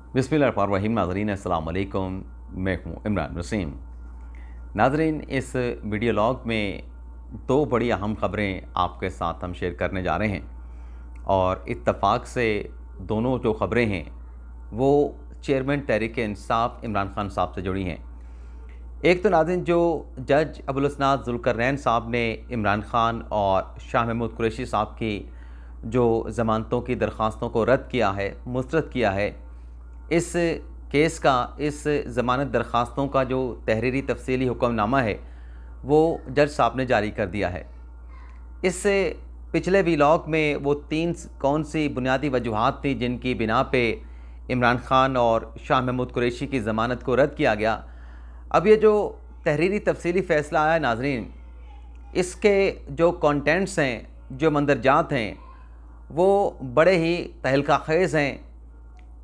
बिस्मिल्लाहिर्रहमानिर्रहीम। नाज़रीन अस्सलाम वालेकुम, मैं हूँ इमरान वसीम। नाज़रीन, इस वीडियो लॉग में दो बड़ी अहम ख़बरें आपके साथ हम शेयर करने जा रहे हैं और इत्तफ़ाक़ से दोनों जो ख़बरें हैं वो चेयरमैन तहरीक-ए-इंसाफ़ इमरान ख़ान साहब से जुड़ी हैं। एक तो नाज़रीन, जो जज अबुल इसनाद ज़ुल्करनैन साहब ने इमरान ख़ान और शाह महमूद कुरैशी साहब की जो ज़मानतों की दरख्वास्तों को रद्द किया है, मुस्तरद किया है, इस केस का, इस ज़मानत दरख्वास्तों का जो तहरीरी तफ़सीली हुक्मनामा है वो जज साहब ने जारी कर दिया है। इससे पिछले वीलॉग में वो तीन कौन सी बुनियादी वजूहात थी जिनकी बिना पे इमरान ख़ान और शाह महमूद कुरैशी की ज़मानत को रद्द किया गया। अब ये जो तहरीरी तफ़सीली फ़ैसला आया नाज़रीन, इसके जो कंटेंट्स हैं, जो मंदरजात हैं, वो बड़े ही तहलका खेज़ हैं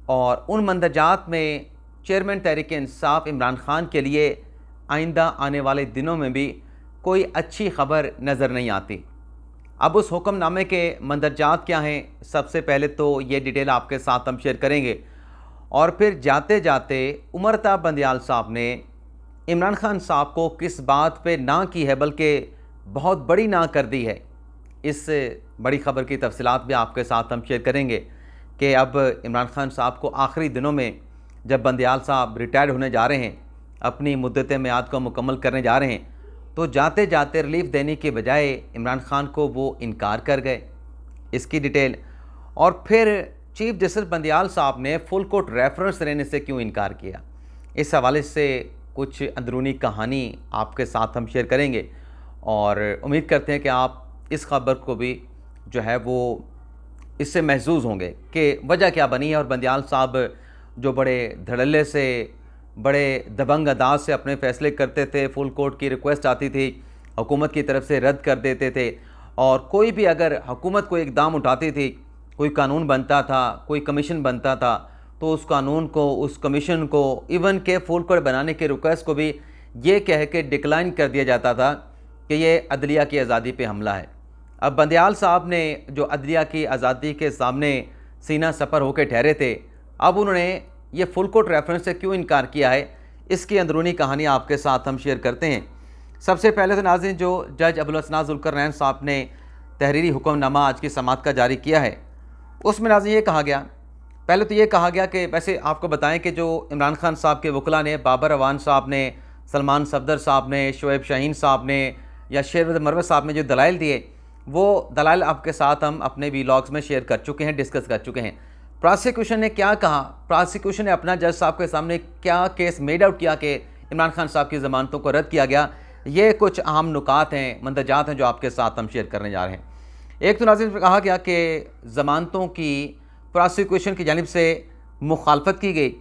और उन मंदरजात में चेयरमैन तहरीक-ए-इंसाफ़ इमरान ख़ान के लिए आइंदा आने वाले दिनों में भी कोई अच्छी ख़बर नज़र नहीं आती। अब उस हुक्मनामे के मंदरजात क्या हैं, सबसे पहले तो ये डिटेल आपके साथ हम शेयर करेंगे और फिर जाते जाते उमरता बंदियाल साहब ने इमरान ख़ान साहब को किस बात पे ना की है, बल्कि बहुत बड़ी ना कर दी है। इस बड़ी ख़बर की तफसीलात भी आपके साथ हम शेयर करेंगे कि अब इमरान ख़ान साहब को आखिरी दिनों में, जब बंदियाल साहब रिटायर होने जा रहे हैं, अपनी मुद्दत मियाद को मुकम्मल करने जा रहे हैं, तो जाते जाते रिलीफ देने के बजाय इमरान ख़ान को वो इनकार कर गए। इसकी डिटेल, और फिर चीफ जस्टिस बंदियाल साहब ने फुल कोर्ट रेफरेंस लेने से क्यों इनकार किया, इस हवाले से कुछ अंदरूनी कहानी आपके साथ हम शेयर करेंगे और उम्मीद करते हैं कि आप इस खबर को भी जो है वो इससे महसूस होंगे कि वजह क्या बनी है। और बंदियाल साहब जो बड़े धड़ल्ले से, बड़े दबंग अंदाज से अपने फ़ैसले करते थे, फुल कोर्ट की रिक्वेस्ट आती थी, हुकूमत की तरफ से रद्द कर देते थे, और कोई भी अगर हुकूमत कोई इक़दाम उठाती थी, कोई कानून बनता था, कोई कमीशन बनता था, तो उस कानून को, उस कमीशन को, इवन के फुल कोर्ट बनाने के रिक्वेस्ट को भी ये कह के डिक्लाइन कर दिया जाता था कि ये अदलिया की आज़ादी पे हमला है। अब बंदियाल साहब ने जो अदलिया की आज़ादी के सामने सीना सपर होकर ठहरे थे, अब उन्होंने ये फुल कोर्ट रेफरेंस से क्यों इनकार किया है, इसकी अंदरूनी कहानी आपके साथ हम शेयर करते हैं। सबसे पहले तो नाज़रीन, जो जज अबुल इसनाद ज़ुल्करनैन साहब ने तहरीरी हुक्मनामा आज की समाअत का जारी किया है, उसमें नाज़रीन ये कहा गया, पहले तो ये कहा गया कि वैसे आपको बताएं कि जो इमरान ख़ान साहब के वकला ने, बाबर अवान साहब ने, सलमान सफदर साहब ने, शुएब शाहीन साहब ने या शेर मरवत साहब ने जो दलाइल दिए, वो दलाइल आपके साथ हम अपने वीलॉग्स में शेयर कर चुके हैं, डिस्कस कर चुके हैं। प्रोसिक्यूशन ने क्या कहा, प्रोसिक्यूशन ने अपना जज साहब के सामने क्या केस मेड आउट किया कि इमरान ख़ान साहब की ज़मानतों को रद्द किया गया, ये कुछ अहम नुकात हैं, मंदरजात हैं जो आपके साथ हम शेयर करने जा रहे हैं। एक तो नाज़रीन कहा गया कि ज़मानतों की प्रोसिक्यूशन की जानिब से मुखालफत की गई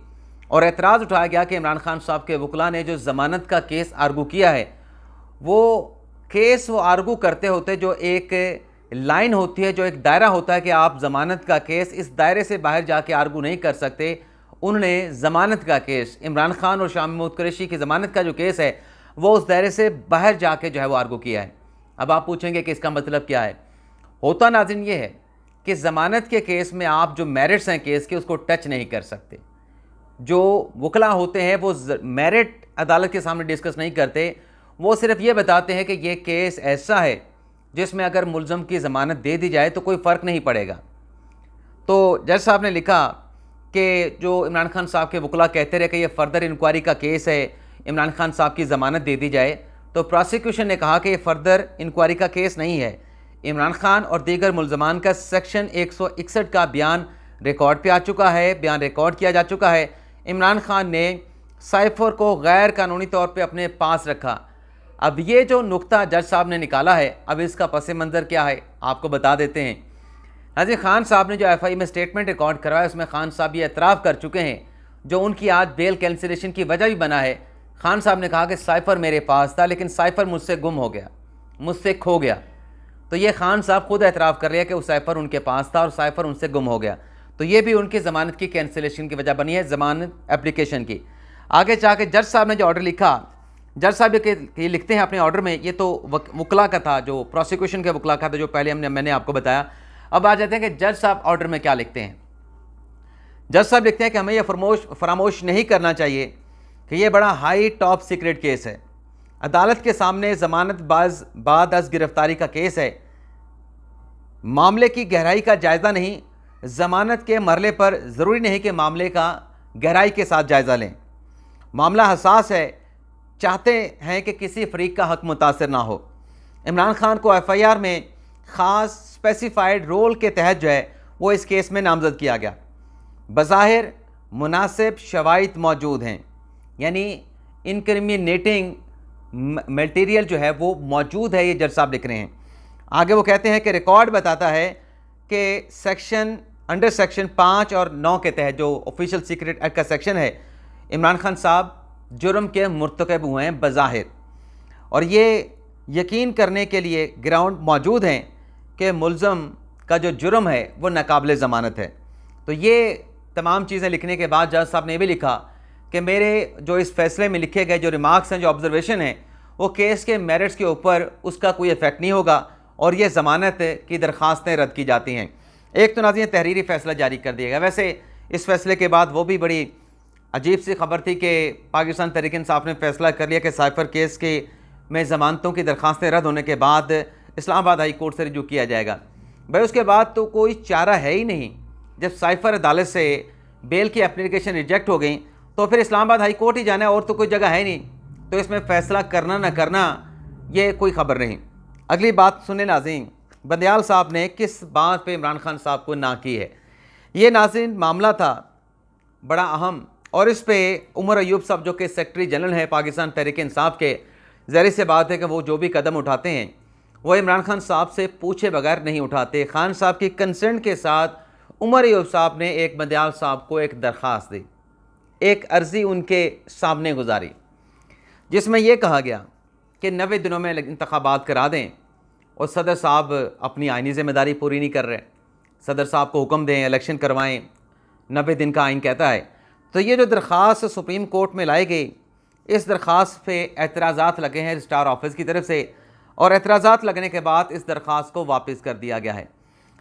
और एतराज़ उठाया गया कि इमरान ख़ान साहब के वकला ने जो ज़मानत का केस आर्गू किया है, वो केस वो आर्गू करते होते जो एक लाइन होती है, जो एक दायरा होता है कि आप ज़मानत का केस इस दायरे से बाहर जाके आर्गू नहीं कर सकते। उन्होंने ज़मानत का केस, इमरान ख़ान और शाह महमूद कुरैशी की ज़मानत का जो केस है, वो उस दायरे से बाहर जाके जो है वो आर्गू किया है। अब आप पूछेंगे कि इसका मतलब क्या है। होता नाज़रीन ये है कि ज़मानत के केस में आप जो मेरिट्स हैं केस के, उसको टच नहीं कर सकते। जो वकला होते हैं वो मेरिट अदालत के सामने डिस्कस नहीं करते, वो सिर्फ ये बताते हैं कि ये केस ऐसा है जिसमें अगर मुल्ज़म की ज़मानत दे दी जाए तो कोई फ़र्क नहीं पड़ेगा। तो जज साहब ने लिखा कि जो इमरान ख़ान साहब के वकला कहते रहे कि ये फ़र्दर इंक्वायरी का केस है, इमरान ख़ान साहब की ज़मानत दे दी जाए, तो प्रोसिक्यूशन ने कहा कि ये फ़र्दर इंक्वायरी का केस नहीं है। इमरान ख़ान और दीगर मुल्ज़मान का सेक्शन 161 का बयान रिकॉर्ड पे आ चुका है, बयान रिकॉर्ड किया जा चुका है। इमरान ख़ान ने साइफ़र को गैर कानूनी तौर पे अपने पास रखा। अब ये जो नुक्ता जज साहब ने निकाला है, अब इसका पस मंज़र क्या है आपको बता देते हैं। हाजी खान साहब ने जो एफआई में स्टेटमेंट रिकॉर्ड करवाया, उसमें खान साहब ये एतराफ़ कर चुके हैं, जो उनकी आज बेल कैंसिलेशन की वजह भी बना है। खान साहब ने कहा कि साइफ़र मेरे पास था, लेकिन साइफ़र मुझसे गुम हो गया, मुझसे खो गया। तो ये खान साहब खुद एतराफ़ कर रहे हैं कि वो साइफ़र उनके पास था और साइफ़र उनसे गुम हो गया। तो ये भी उनकी ज़मानत की कैंसिलेशन की वजह बनी है, ज़मानत एप्लीकेशन की। आगे जाके जज साहब ने जो ऑर्डर लिखा, जज साहब ये लिखते हैं अपने ऑर्डर में, ये तो वकला का था, जो प्रोसिक्यूशन के वकला का था, जो पहले मैंने आपको बताया। अब आ जाते हैं कि जज साहब ऑर्डर में क्या लिखते हैं। जज साहब लिखते हैं कि हमें यह फरामोश नहीं करना चाहिए कि यह बड़ा हाई टॉप सीक्रेट केस है। अदालत के सामने ज़मानत बाद अज गिरफ्तारी का केस है। मामले की गहराई का जायज़ा नहीं, ज़मानत के मरले पर ज़रूरी नहीं कि मामले का गहराई के साथ जायज़ा लें। मामला हसास है, चाहते हैं कि किसी फरीक का हक मुतासर ना हो। इमरान खान को FIR में ख़ास स्पेसिफाइड रोल के तहत जो है वो इस केस में नामज़द किया गया। बज़ाहिर मुनासिब शवाइद मौजूद हैं, यानी इनक्रिमिनेटिंग मटेरियल जो है वो मौजूद है, ये जज साहब लिख रहे हैं। आगे वो कहते हैं कि रिकॉर्ड बताता है कि अंडर सेक्शन 5 और 9 के तहत जो ऑफिशियल सीक्रेट एक्ट का सेक्शन है, इमरान खान साहब जुर्म के मुर्तकब हुए हैं बज़ाहिर, और ये यकीन करने के लिए ग्राउंड मौजूद हैं कि मुल्ज़म का जो जुर्म है वो नाकाबिल ज़मानत है। तो ये तमाम चीज़ें लिखने के बाद जज साहब ने भी लिखा कि मेरे जो इस फैसले में लिखे गए जो रिमार्क्स हैं, जो ऑब्जर्वेशन हैं, वो केस के मेरिट्स के ऊपर उसका कोई इफेक्ट नहीं होगा और ये ज़मानत की दरख्वास्तें रद्द की जाती हैं। एक तो नाज़रीन तहरीरी फ़ैसला जारी कर दिया गया। वैसे इस फैसले के बाद वो भी बड़ी अजीब सी खबर थी कि पाकिस्तान तहरीक इंसाफ ने फैसला कर लिया कि साइफर केस के में ज़मानतों की दरख्वास्तें रद्द होने के बाद इस्लामाबाद हाई कोर्ट से रिजू किया जाएगा। भाई उसके बाद तो कोई चारा है ही नहीं। जब साइफर अदालत से बेल की एप्लीकेशन रिजेक्ट हो गई तो फिर इस्लामाबाद हाई कोर्ट ही जाना है, और तो कोई जगह है नहीं। तो इसमें फ़ैसला करना ना करना ये कोई ख़बर नहीं। अगली बात सुने नाज़रीन, बंदयाल साहब ने किस बात पे इमरान खान साहब को ना की है। ये नाज़रीन मामला था बड़ा अहम, और इस पे उमर अयूब साहब जो कि सेक्रेटरी जनरल हैं पाकिस्तान तहरीक इंसाफ के, ज़ाहिर सी बात है कि वो जो भी कदम उठाते हैं वो इमरान खान साहब से पूछे बगैर नहीं उठाते। खान साहब की कंसर्न के साथ उमर अयूब साहब ने एक बंदयाल साहब को एक दरख्वास्त दी, एक अर्ज़ी उनके सामने गुजारी, जिसमें यह कहा गया कि 90 दिनों में इंतखाबात करा दें, और सदर साहब अपनी आइनी ज़िम्मेदारी पूरी नहीं कर रहे। सदर साहब को हुक्म दें इलेक्शन करवाएं, 90 दिन का आइन कहता है। तो ये जो दरख्वास्त सुप्रीम कोर्ट में लाई गई, इस दरख्वास्त पे एतराज़ात लगे हैं रजिस्ट्रार ऑफिस की तरफ से, और एतराज़ात लगने के बाद इस दरख्वास्त को वापस कर दिया गया है।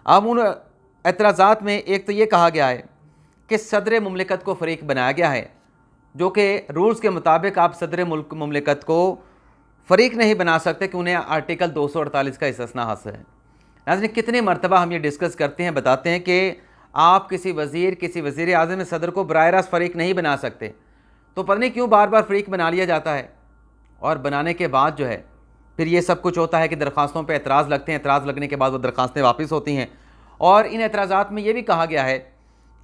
अब उन एतराज़ात में एक तो ये कहा गया है कि सदर मुमलिकत को फ़रीक बनाया गया है, जो कि रूल्स के मुताबिक आप सदर मुमलिकत को फ़रीक नहीं बना सकते कि उन्हें आर्टिकल 248 का इस्तिस्ना हासिल है। नाज़रीन कितनी मरतबा हम ये डिस्कस करते हैं, बताते हैं कि आप किसी वज़ीर आज़म में सदर को बराह रास्त फ़रीक नहीं बना सकते, तो पता नहीं क्यों बार बार फ़रीक बना लिया जाता है। और बनाने के बाद जो है फिर ये सब कुछ होता है कि दरख्वास्तों पे एतराज़ लगते हैं, एतराज़ लगने के बाद वो दरख्वास्तें वापस होती हैं। और इन एतराज़ात में ये भी कहा गया है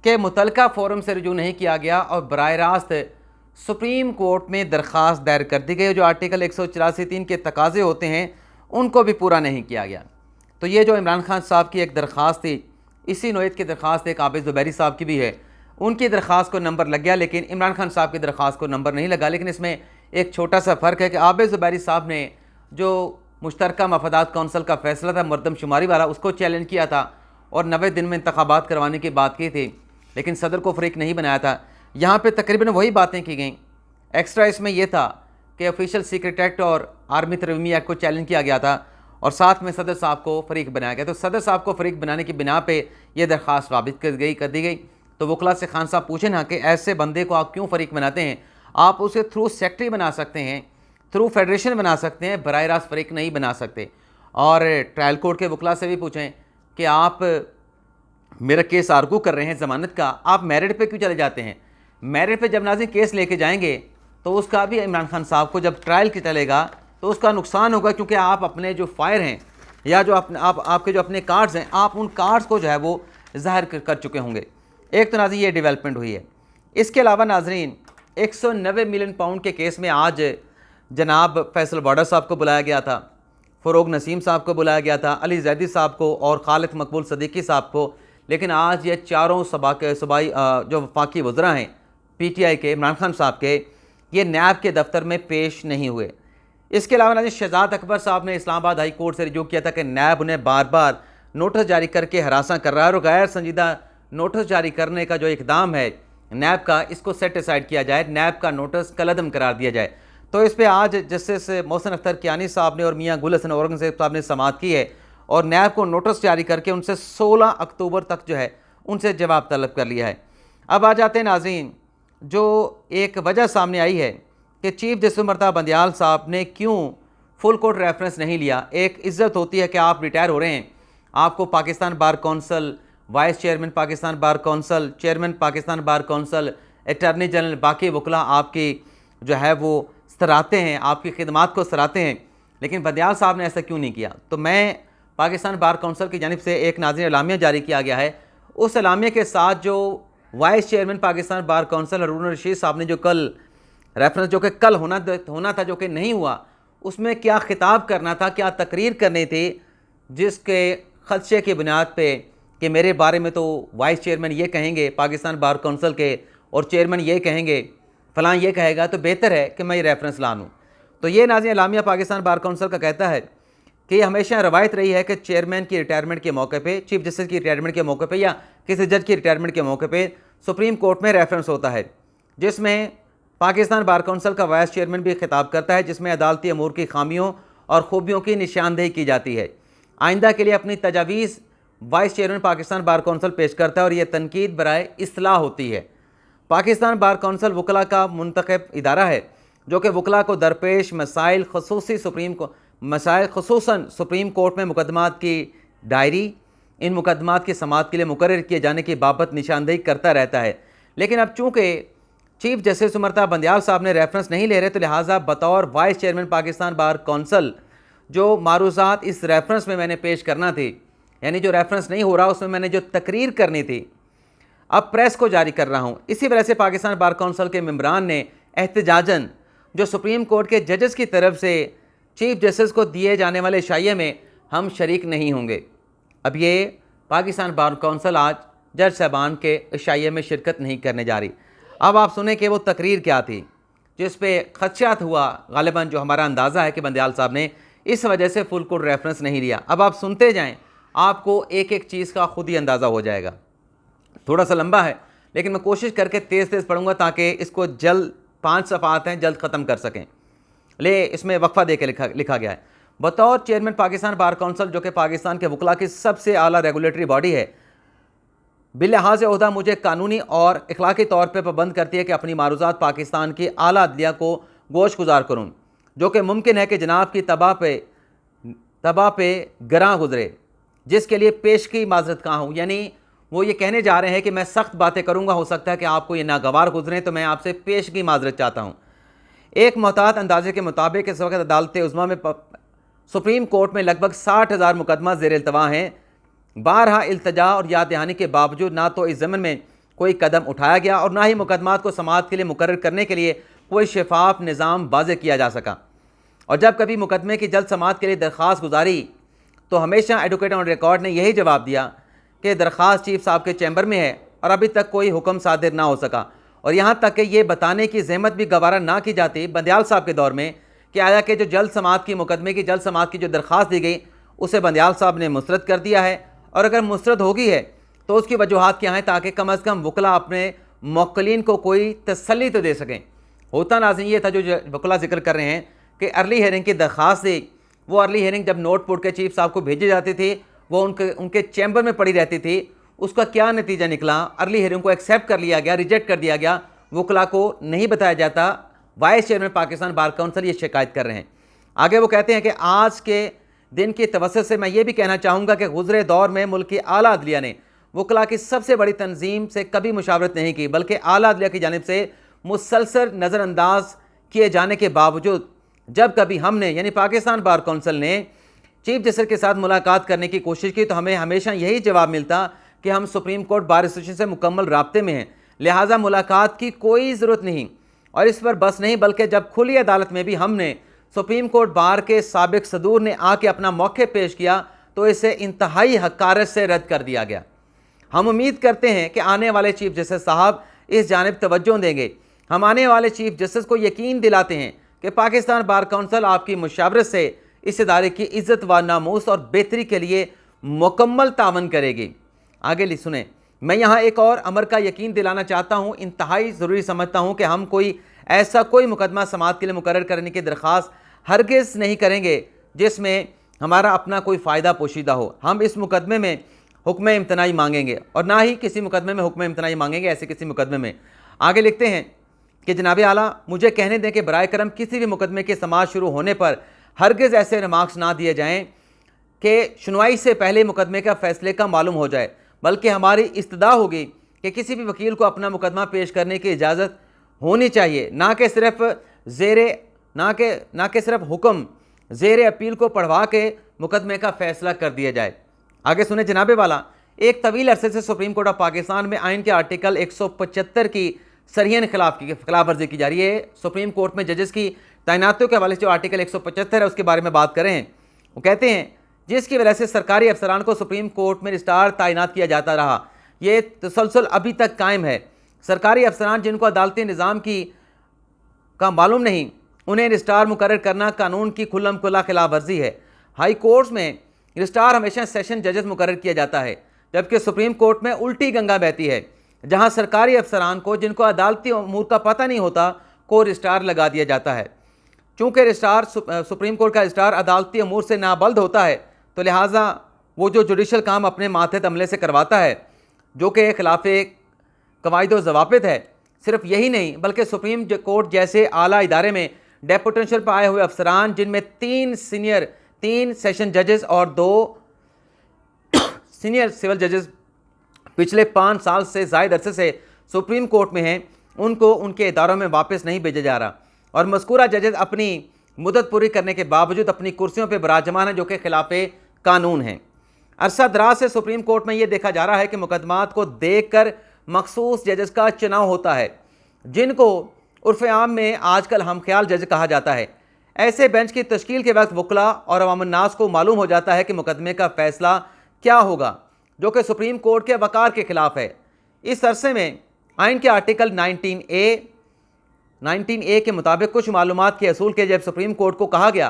कि मुतलका फ़ोरम से रुजू नहीं किया गया और बराह रास्त सुप्रीम कोर्ट में दरख्वास्त दायर कर दी गई, जो आर्टिकल 184(3) के तकाज़े होते हैं उनको भी पूरा नहीं किया गया। तो ये जो इमरान खान साहब की एक दरख्वास्त थी, इसी नोयत की दरख्वास्त एक आबिद ज़ुबैरी साहब की भी है, उनकी दरख्वास्त को नंबर लग गया, लेकिन इमरान खान साहब की दरख्वास्त को नंबर नहीं लगा। लेकिन इसमें एक छोटा सा फ़र्क है कि आबिद ज़ुबैरी साहब ने जो मुश्तरका मफादात कौंसल का फ़ैसला था मरदमशुमारी वाला, उसको चैलेंज किया था और 90 दिन में इंतखाबात करवाने की बात की थी, लेकिन सदर को फ़रीक नहीं बनाया था। यहाँ पे तकरीबन वही बातें की गई। एक्स्ट्रा इसमें यह था कि ऑफिशियल सीक्रेट एक्ट और आर्मी तरमीमी एक्ट को चैलेंज किया गया था, और साथ में सदर साहब को फ़रीक बनाया गया। तो सदर साहब को फ़रीक बनाने की बिना पे ये दरख्वास्त वापस कर दी गई। तो वकला से खान साहब पूछे ना कि ऐसे बंदे को आप क्यों फ़रीक बनाते हैं, आप उसे थ्रू सेक्रेटरी बना सकते हैं, थ्रू फेडरेशन बना सकते हैं, बराह रास्त फ़रीक नहीं बना सकते। और ट्रायल कोर्ट के वकला से भी पूछें कि आप मेरा केस आर्गू कर रहे हैं ज़मानत का, आप मेरिट पे क्यों चले जाते हैं। मेरिट पे जब नाज़रीन केस लेके जाएंगे तो उसका भी इमरान खान साहब को जब ट्रायल की चलेगा तो उसका नुकसान होगा, क्योंकि आप अपने जो फायर हैं या जो आपके जो अपने कार्ड्स हैं, आप उन कार्ड्स को जो है वो ज़ाहिर कर चुके होंगे। एक तो नाज़रीन ये डेवलपमेंट हुई है। इसके अलावा नाज़रीन 190 मिलियन पाउंड के केस में आज जनाब फैसल बॉर्डर साहब को बुलाया गया था, फ़रोग नसीम साहब को बुलाया गया था, अली जैदी साहब को और खालिद मकबूल सदीकी साहब को, लेकिन आज ये चारों सूबाई जो वफाकी वज़रा हैं PTI के, इमरान खान साहब के, ये नैब के दफ्तर में पेश नहीं हुए। इसके अलावा नाज़रीन शहजाद अकबर साहब ने इस्लामाबाद हाई कोर्ट से रिजू किया था कि नैब उन्हें बार बार नोटिस जारी करके हरासा कर रहा है, और गैर संजीदा नोटिस जारी करने का जो इकदाम है नैब का, इसको सेट असाइड किया जाए, नैब का नोटिस कलअदम करार दिया जाए। तो इस पर आज जस्टिस मोहसिन अख्तर कियानी साहब ने और मियाँ गुल हसन औरंगज़ेब साहब ने समाअत की है, और नैब को नोटिस जारी करके उनसे 16 अक्टूबर तक जो है उनसे जवाब तलब कर लिया है। अब आ जाते हैं नाज़रीन, जो एक वजह सामने आई है कि चीफ जस्टिस उमर बंदयाल साहब ने क्यों फुल कोर्ट रेफरेंस नहीं लिया। एक इज्जत होती है कि आप रिटायर हो रहे हैं, आपको Pakistan bar council, vice chairman Pakistan bar council, chairman Pakistan bar council, attorney general, बाकी वकला आपकी जो है वो सराहते हैं, आपकी खिदमात को सराहते हैं, लेकिन बंदयाल साहब ने ऐसा क्यों नहीं किया। तो मैं पाकिस्तान बार कौंसल की जानिब से एक नाज़रीन एलामिया जारी किया गया है, उस एलामिया के साथ जो vice chairman Pakistan bar council Haroon Rashid साहब ने जो कल रेफरेंस जो कि कल होना था जो कि नहीं हुआ, उसमें क्या खिताब करना था, क्या तकरीर करनी थी, जिसके खदशे की बुनियाद पे कि मेरे बारे में तो वाइस चेयरमैन ये कहेंगे पाकिस्तान बार कौंसल के और चेयरमैन ये कहेंगे, फ़लाँ ये कहेगा, तो बेहतर है कि मैं ये रेफरेंस ला लूँ। तो ये नाज़रीन एलामिया पाकिस्तान बार कौंसल का कहता है कि हमेशा रवायत रही है कि चेयरमैन की रिटायरमेंट के मौके पे, चीफ जस्टिस की रिटायरमेंट के मौके पे या किसी जज की रिटायरमेंट के मौके पे सुप्रीम कोर्ट में रेफरेंस होता है, जिसमें पाकिस्तान बार कौंसल का वाइस चेयरमैन भी खिताब करता है, जिसमें अदालती अमूर की खामियों और खूबियों की निशानदेही की जाती है। आइंदा के लिए अपनी तजावीज़ vice chairman Pakistan bar council पेश करता है और यह तनकीद बराए इस्लाह होती है। पाकिस्तान बार कौंसल वकला का मुंतखब इदारा है जो कि वकला को दरपेश मसाइल खसूसन सुप्रीम कोर्ट में मुकदमात की डायरी, इन मुकदमात की समाअत के लिए मुकर्रर किए जाने की बाबत निशानदेही करता रहता है। लेकिन अब चूँकि चीफ जस्टिस उमर बंदयाल साहब ने रेफरेंस नहीं ले रहे, तो लिहाजा बतौर vice chairman Pakistan bar council जो मारूज़ात इस रेफरेंस में मैंने पेश करना थी, यानी जो रेफरेंस नहीं हो रहा उसमें मैंने जो तकरीर करनी थी, अब प्रेस को जारी कर रहा हूँ। इसी वजह से पाकिस्तान बार कौंसल के मेंबरान ने एहतजाजन जो सुप्रीम कोर्ट के जजेस की तरफ से चीफ जस्टिस को दिए जाने वाले इशाइये में हम शरीक नहीं होंगे। अब ये पाकिस्तान बार कौंसल आज जज साहबान के इशाइये में शिरकत नहीं करने जा रही। अब आप सुने कि वो तकरीर क्या थी जिस पे खदशात हुआ, गालिबन जो हमारा अंदाज़ा है कि बंदयाल साहब ने इस वजह से फुल कोर्ट रेफरेंस नहीं लिया। अब आप सुनते जाएं, आपको एक एक चीज़ का खुद ही अंदाज़ा हो जाएगा। थोड़ा सा लंबा है लेकिन मैं कोशिश करके तेज़ पढ़ूंगा ताकि इसको जल्द 5 सफ़ात हैं जल्द ख़त्म कर सकें। इसमें वक्फा दे के लिखा गया है। बतौर चेयरमैन पाकिस्तान बार कौंसल जो कि पाकिस्तान के वकला की सबसे आला रेगुलेटरी बॉडी है, बिलिहाज ओहदा मुझे कानूनी और इखलाकी तौर पर पाबंद करती है कि अपनी मारूज़ात पाकिस्तान की आला अदलिया को गोश गुजार करूँ, जो कि मुमकिन है कि जनाब की तबाह पे गरां गुजरे, जिसके लिए पेश की माजरत कहाँ हूँ। यानी वो ये कहने जा रहे हैं कि मैं सख्त बातें करूँगा, हो सकता है कि आपको ये नागवार गुजरें, तो मैं आपसे पेश की माजरत चाहता हूँ। एक मोहतात अंदाजे के मुताबिक इस वक्त अदालत उज़्मा में सुप्रीम कोर्ट में लगभग 60,000 मुकदमा ज़ेर इल्तवा हैं। 12 इल्तजा और याद दहानी के बावजूद ना तो इस ज़मन में कोई कदम उठाया गया और ना ही मुकदमात को समाअत के लिए मुकर्रर करने के लिए कोई शफाफ निज़ाम वाज़े किया जा सका। और जब कभी मुकदमे की जल्द समाअत के लिए दरख्वास्त गुजारी तो हमेशा एडवोकेट ऑन रिकॉर्ड ने यही जवाब दिया कि दरख्वास्त चीफ साहब के चैम्बर में है और अभी तक कोई हुक्म सादिर ना हो सका। और यहाँ तक कि ये बताने की जहमत भी गवारा ना की जाती बंदयाल साहब के दौर में कि आया कि जो जल्द समाअत की मुकदमे की जल्द समाअत की जो दरख्वास्त दी गई उसे बंदयाल साहब ने मुस्तरद कर दिया है, और अगर मुस्तरद होगी है तो उसकी वजूहात क्या हैं, ताकि कम अज़ कम वकला अपने मौक्कलीन को कोई तसल्ली तो दे सकें। होता नाज़रीन ये था जो वकला जिक्र कर रहे हैं कि अर्ली हेयरिंग की दरख्वास्त थी, वो अर्ली हेयरिंग जब नोट पुट के चीफ साहब को भेजी जाती थी वो उनके चैम्बर में पड़ी रहती थी। उसका क्या नतीजा निकला, अर्ली हेयरिंग को एक्सेप्ट कर लिया गया, रिजेक्ट कर दिया गया, वकला को नहीं बताया जाता। Vice chairman Pakistan bar council ये शिकायत कर रहे हैं। आगे वो कहते हैं कि आज के दिन की तवज्जो से मैं ये भी कहना चाहूँगा कि गुज़रे दौर में मुल्क की आला अदलिया ने वकला की सबसे बड़ी तंजीम से कभी मुशावरत नहीं की, बल्कि आला अदलिया की जानिब से मुसलसल नज़रअंदाज किए जाने के बावजूद जब कभी हमने यानी पाकिस्तान बार काउंसिल ने चीफ जस्टिस के साथ मुलाकात करने की कोशिश की तो हमें हमेशा यही जवाब मिलता कि हम सुप्रीम कोर्ट बार एसोसिएशन से मुकम्मल राब्ते में हैं, लिहाजा मुलाकात की कोई ज़रूरत नहीं। और इस पर बस नहीं, बल्कि जब खुली अदालत में भी हमने सुप्रीम कोर्ट बार के साबिक सदूर ने आके अपना मौक़े पेश किया तो इसे इंतहाई हकारत से रद्द कर दिया गया। हम उम्मीद करते हैं कि आने वाले चीफ जस्टिस साहब इस जानिब तवज्जो देंगे। हम आने वाले चीफ जस्टिस को यकीन दिलाते हैं कि पाकिस्तान बार काउंसिल आपकी मुशावरत से इस इदारे की इज़्ज़त व नामूस और बेहतरी के लिए मुकम्मल तावन करेगी। आगे सुने, मैं यहाँ एक और अमर का यकीन दिलाना चाहता हूँ, इंतहाई ज़रूरी समझता हूँ कि हम कोई मुकदमा समाअत के लिए मुकर्रर करने की दरख्वास्त हरगिज़ नहीं करेंगे जिसमें हमारा अपना कोई फ़ायदा पोशीदा हो। हम इस मुकदमे में हुक्म इम्तनाई मांगेंगे और ना ही किसी मुकदमे में हुक्म इम्तनाई मांगेंगे ऐसे किसी मुकदमे में। आगे लिखते हैं कि जनाब आला मुझे कहने दें कि बराए करम किसी भी मुकदमे की समाअत शुरू होने पर हरगिज़ ऐसे रिमार्क्स ना दिए जाएँ कि सुनवाई से पहले मुकदमे का फैसले का मालूम हो जाए, बल्कि हमारी इस्तदा होगी कि किसी भी वकील को अपना मुकदमा पेश करने की इजाज़त होनी चाहिए, ना कि सिर्फ हुक्म ज़ेर अपील को पढ़वा के मुकदमे का फ़ैसला कर दिया जाए। आगे सुने जनाबे वाला, एक तवील अरसे से सुप्रीम कोर्ट ऑफ पाकिस्तान में आइन के आर्टिकल 175 की सरहियन खिलाफ वर्जी की जा रही है। सुप्रीम कोर्ट में जजेस की तैनातियों के हवाले से जो आर्टिकल 175 है उसके बारे में बात करें। वो कहते हैं जिसकी वजह से सरकारी अफसरान को सुप्रीम कोर्ट में रजिस्ट्रार तैनात किया जाता रहा, ये तसलसल अभी तक कायम है। सरकारी अफसरान जिनको अदालती निज़ाम का मालूम नहीं, उन्हें रजिस्ट्रार मुकर्रर करना कानून की खुल्लम खुला खिलाफ वर्जी है। हाई कोर्ट्स में रजिस्ट्रार हमेशा सेशन जजेस मुकर्रर किया जाता है, जबकि सुप्रीम कोर्ट में उल्टी गंगा बहती है, जहां सरकारी अफसरान को जिनको अदालती अमूर का पता नहीं होता को रजिस्ट्रार लगा दिया जाता है। चूँकि रजिस्ट्रार सुप्रीम कोर्ट का रजिस्ट्रार अदालती अमूर से नाबल्द होता है, तो लिहाजा वो जो जुडिशल काम अपने मातहत अमले से करवाता है, जो कि खिलाफ कवायद व ज़वाबित है। सिर्फ यही नहीं बल्कि सुप्रीम कोर्ट जैसे आला इदारे में डेपुटेशन पर आए हुए अफसरान, जिनमें 3 सेशन जजेस और 2 सीनियर सिविल जजेस पिछले 5 साल से ज़ायद अरसे से सुप्रीम कोर्ट में हैं, उनको उनके इदारों में वापस नहीं भेजा जा रहा और मज़कूरा जजेस अपनी मुद्दत पूरी करने के बावजूद अपनी कुर्सियों पर बराजमान हैं, जो कि खिलाफ कानून हैं। अरसा दराज से सुप्रीम कोर्ट में यह देखा जा रहा है कि मुकदमात को देख कर मखसूस जजेस का चुनाव होता है, जिनको उर्फ़ आम में आजकल हमख्याल जज कहा जाता है। ऐसे बेंच की तश्कील के वक्त वकला और अवामन्नास को मालूम हो जाता है कि मुकदमे का फ़ैसला क्या होगा, जो कि सुप्रीम कोर्ट के वक़ार के ख़िलाफ़ है। इस अरसे में आइन के आर्टिकल 19A के मुताबिक कुछ मालूमात के असूल के जब सुप्रीम कोर्ट को कहा गया,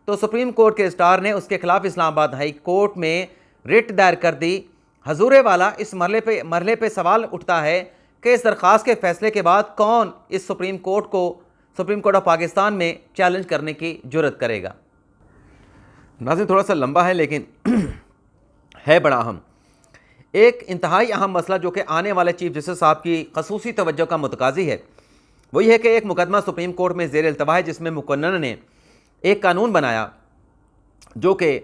तो सुप्रीम कोर्ट के रजिस्ट्रार ने उसके खिलाफ इस्लामाबाद हाई कोर्ट में रिट दायर कर दी। हजूरे वाला इस मरले पे सवाल उठता है कि इस दरख्वास्त के फैसले के बाद कौन इस सुप्रीम कोर्ट ऑफ पाकिस्तान में चैलेंज करने की जुर्रत करेगा। नाज़रीन, थोड़ा सा लंबा है लेकिन है बड़ा अहम। एक इंतहाई अहम मसला जो कि आने वाले चीफ जस्टिस साहब की खसूसी तवज्जो का मुतकाज़ी है, वही है कि एक मुकदमा सुप्रीम कोर्ट में ज़ेर इल्तवा है, जिसमें मुकन्नन ने एक कानून बनाया जो कि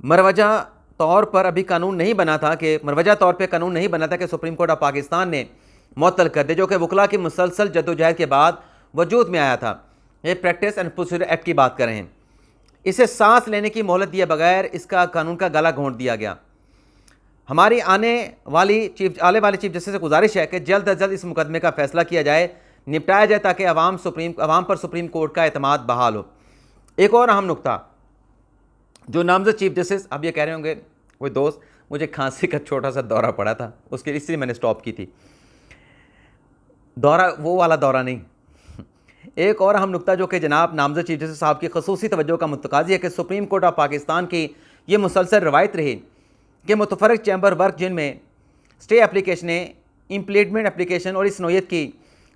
मरवजा तौर पर अभी कानून नहीं बना था कि सुप्रीम कोर्ट ऑफ पाकिस्तान ने मुअत्तल कर दे, जो कि वकला की मुसलसल जद्दोजहद के बाद वजूद में आया था। ये प्रैक्टिस एंड प्रोसीजर एक्ट की बात कर रहे हैं। इसे सांस लेने की मोहलत दिए बगैर इसका कानून का गला घोंट दिया गया। हमारी आने वाली चीफ जस्टिस से गुजारिश है कि जल्द अज जल्द इस मुकदमे का फैसला किया जाए, निपटाया जाए, ताकि अवाम पर सुप्रीम कोर्ट का एतमाद बहाल हो। एक और अहम नुकता जो नामज़द चीफ जस्टिस, अब ये कह रहे होंगे कोई दोस्त मुझे खांसी का छोटा सा दौरा पड़ा था, उसके इसलिए मैंने स्टॉप की थी। दौरा वो वाला दौरा नहीं। एक और अहम नुकता जो कि जनाब नामज़द चीफ जस्टिस साहब की खसूसी तवज्जो का मुतकाज़ी है कि सुप्रीम कोर्ट ऑफ पाकिस्तान की ये मुसलसल रवायत रही कि मुतफरक चैम्बर वर्क, जिनमें स्टे एप्लीकेशनें, इम्प्लीडमेंट एप्लीकेशन और इस नोयत की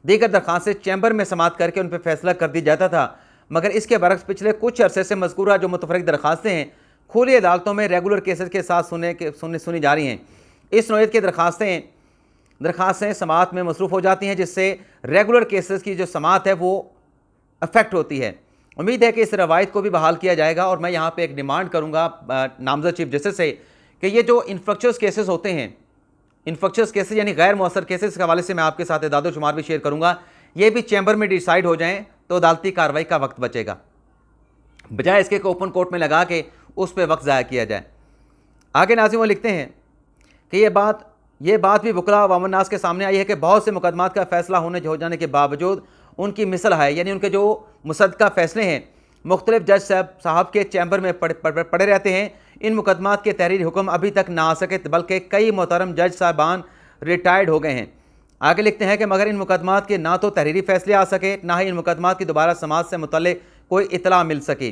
दीगर दरख्वास्तें चैम्बर में समात करके उन पर फैसला कर दिया जाता था, मगर इसके बरक्स पिछले कुछ अरसे से मज़कूरा जो मुतफरक दरख्वास्तें हैं खुली अदालतों में रेगुलर केसेस के साथ सुनी जा रही हैं। इस नोयत की दरख्वास्तें समात में मसरूफ़ हो जाती हैं, जिससे रेगुलर केसेस की जो समात है वो अफेक्ट होती है। उम्मीद है कि इस रवायत को भी बहाल किया जाएगा और मैं यहाँ पे एक डिमांड करूँगा नामज़द चीफ जस्टिस से कि ये जो इन्फ्रक्चर्स केसेस होते हैं, इन्फ्रक्चर्स केसेस यानी गैर मौसर केसेस के हवाले से मैं आपके साथ इदादो शुमार भी शेयर करूँगा, ये भी चैम्बर में डिसाइड हो जाएँ तो अदालती कार्रवाई का वक्त बचेगा, बजाय इसके को ओपन कोर्ट में लगा के उस पर वक्त ज़ाया किया जाए। आगे नाज़रीन वो लिखते हैं कि ये बात भी वकला व अवामन्नास के सामने आई है कि बहुत से मुकदमात का फ़ैसला हो जाने के बावजूद उनकी मिसल है, यानी उनके जो मुसद्दका फ़ैसले हैं मुख्तलिफ जज साहब के चैम्बर में पड़े रहते हैं। इन मुकदमात के तहरीरी हुक्म अभी तक ना आ सके, बल्कि कई मोहतरम जज साहबान रिटायर्ड हो गए हैं। आगे लिखते हैं कि मगर इन मुकदमात के ना तो तहरीरी फ़ैसले आ सके, ना ही इन मुकदमात की दोबारा समाज से मुतल्लिक़ कोई इतला मिल सकी।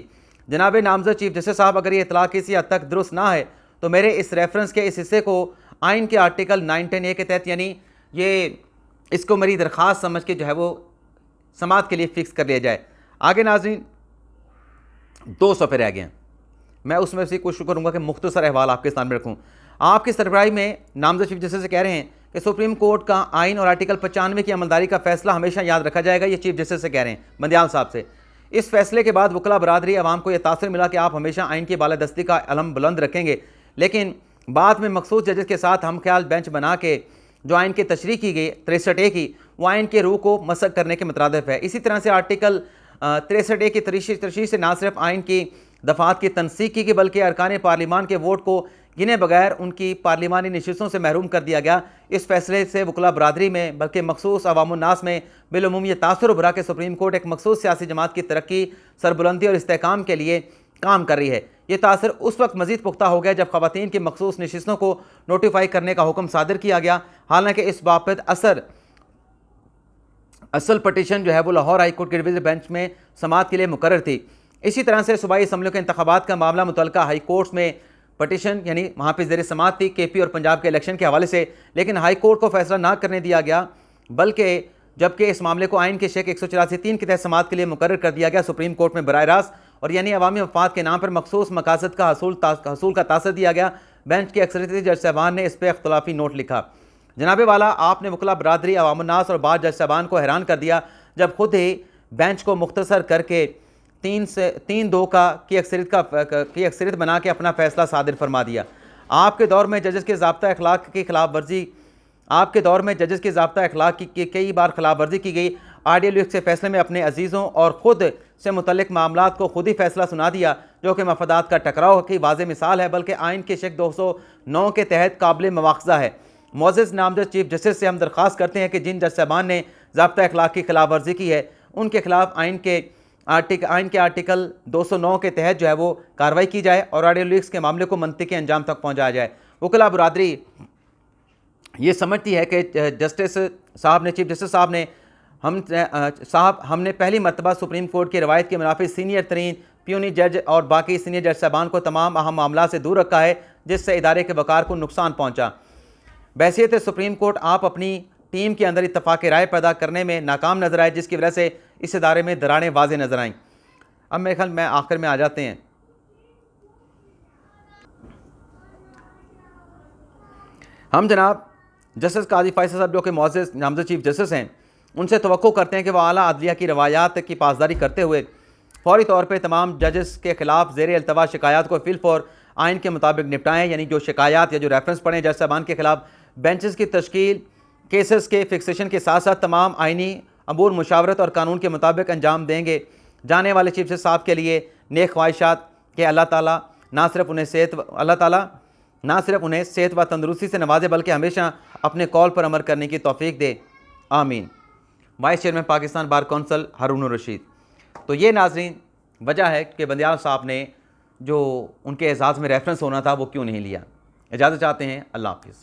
जनाब नामज़द चीफ जस्टिस साहब, अगर ये इतला किसी हद तक दुरुस्त ना है तो मेरे इस रेफरेंस के इस हिस्से को आइन के आर्टिकल 910A के तहत, यानी ये इसको मेरी दरख्वास्त समझ के जो है वो समात के लिए फ़िक्स कर लिया जाए। आगे नाज़रीन 2 सफ़े रह गए हैं, मैं उसमें से कोशिश करूँगा कि मुख्तसर अहवाल आपके सामने रखूँ। आपकी सरबराही में नामजद चीफ जस्टिस से कह रहे हैं कि सुप्रीम कोर्ट का आइन और आर्टिकल 95 की अमलदारी का फैसला हमेशा याद रखा जाएगा। ये चीफ जस्टिस से कह रहे हैं बंदियाल साहब से। इस फैसले के बाद वकला बरादरी आवाम को यह तासर मिला कि आप हमेशा आइन की बालादस्ती का अलम बुलंद रखेंगे, लेकिन बाद में मखसूस जजेस के साथ हम ख्याल बेंच बना के जो आइन की तशरीह की गई 63A की, वो आइन के रूह को मसक करने के मुतरादिफ है। इसी तरह से आर्टिकल 63A की तशरीह से ना सिर्फ आइन की दफात की तनसीक की गई, बल्कि अरकान पार्लिमान के वोट को गिने बगैर उनकी पार्लिमानी नशिस्तों से महरूम कर दिया गया। इस फैसले से वकला बरादरी में बल्कि मखसूस अवामुन्नास में बिलुमूम ये तासुर उभरा कि सुप्रीम कोर्ट एक मखसूस सियासी जमात की तरक्की, सरबुलंदी और इस्तेहकाम के लिए काम कर रही है। ये तासर उस वक्त मजीद पुख्ता हो गया जब खवातीन की मखसूस नशिस्तों को नोटिफाई करने का हुक्म सादर किया गया। हालांकि इस बाबत असल पटिशन जो है वो लाहौर हाई कोर्ट के डिवीजन बेंच में समाअत के लिए मुकर्रर थी। इसी तरह से सूबाई असम्बलियों के इंतखाबात का मामला मुतल्लिका हाई कोर्ट में पटिशन यानी वहाँ पर ज़ेर समाअत थी KP और पंजाब के इलेक्शन के हवाले से, लेकिन हाई कोर्ट को फैसला ना करने दिया गया, बल्कि जबकि इस मामले को आइन के शेख 184(3) के तहत समाअत के लिए मुकर्रर कर दिया गया। सुप्रीम कोर्ट में बराह रास्त और यानी अवामी मफाद के नाम पर मखसूस मकासद का हसूल का तासर दिया गया। बेंच के अक्सरियती जज साहबान ने इस पर इख्तलाफी नोट लिखा। जनाबे वाला, आपने वकला बरादरी, अवामुन्नास और बाद जज साहबान को हैरान कर दिया जब खुद ही बेंच को मुख्तसर करके 3-2 की अक्सरियत बना के अपना फैसला सादिर फरमा दिया। आपके दौर में जजेस के ज़ाब्ता अखलाक की कई बार खिलाफ वर्जी की गई। RDLUX के फैसले में अपने अजीज़ों और ख़ुद से मुतल्लिक मामलात को खुद ही फैसला सुना दिया, जो कि मफादात का टकराव की वाज़ेह मिसाल है, बल्कि आइन के शेख 209 के तहत काबिल मवाख़ज़ा है। मोअज़्ज़ज़ नामज़द चीफ जस्टिस से हम दरख्वास्त करते हैं कि जिन जज साहबान ने ज़ाब्ता अखलाक की खिलाफ वर्जी की है, उनके खिलाफ आइन के आर्टिकल 209 के तहत जो है वो कार्रवाई की जाए और RDLUX के मामले को मंतिकी अंजाम तक पहुँचाया जाए। वकला बरादरी ये समझती है कि चीफ जस्टिस साहब ने हमने पहली मरतबा सुप्रीम कोर्ट की रवायत के मुनाफिक सीनियर तरीन प्यूनी जज और बाकी सीनियर जज साहबान को तमाम अहम मामला से दूर रखा है, जिससे इदारे के वक़ार को नुकसान पहुँचा। बहैसियत सुप्रीम कोर्ट आप अपनी टीम के अंदर इत्तफाक़ राय पैदा करने में नाकाम नजर आए, जिसकी वजह से इस इदारे में दरारें वाज़ेह नजर आईं। अब मेरे ख्याल में आखिर में आ जाते हैं। हम जनाब जस्टिस काजी फैसल साहब, जो कि मुअज़्ज़ज़ नामज़द चीफ जस्टिस हैं, उनसे तवक्को करते हैं कि वह आला अदलिया की रवायात की पासदारी करते हुए फौरी तौर पर तमाम जजेस के खिलाफ ज़ेर अल्तवा शिकायत को फिलफौर आइन के मुताबिक निपटाएँ। यानी जो शिकायत या जो रेफरेंस पढ़ें जज साहबान के खिलाफ बेंचेस की तश्कील, केसेस के फिक्सेशन के साथ साथ तमाम आइनी अमूर मुशावरत और कानून के मुताबिक अंजाम देंगे। जाने वाले चीफ जस्टिस साहब के लिए नेक ख्वाहिशात कि अल्लाह ताला ना सिर्फ उन्हें सेहत व तंदुरुस्ती से नवाजे, बल्कि हमेशा अपने कॉल पर अमल करने की तौफीक दे, आमीन। Vice chairman Pakistan bar council Haroon Rashid. तो ये नाज़रीन वजह है कि बंदियाल साहब ने जो उनके एजाज़ में रेफरेंस होना था वो क्यों नहीं लिया। इजाज़त चाहते हैं, अल्लाह हाफ़िज़।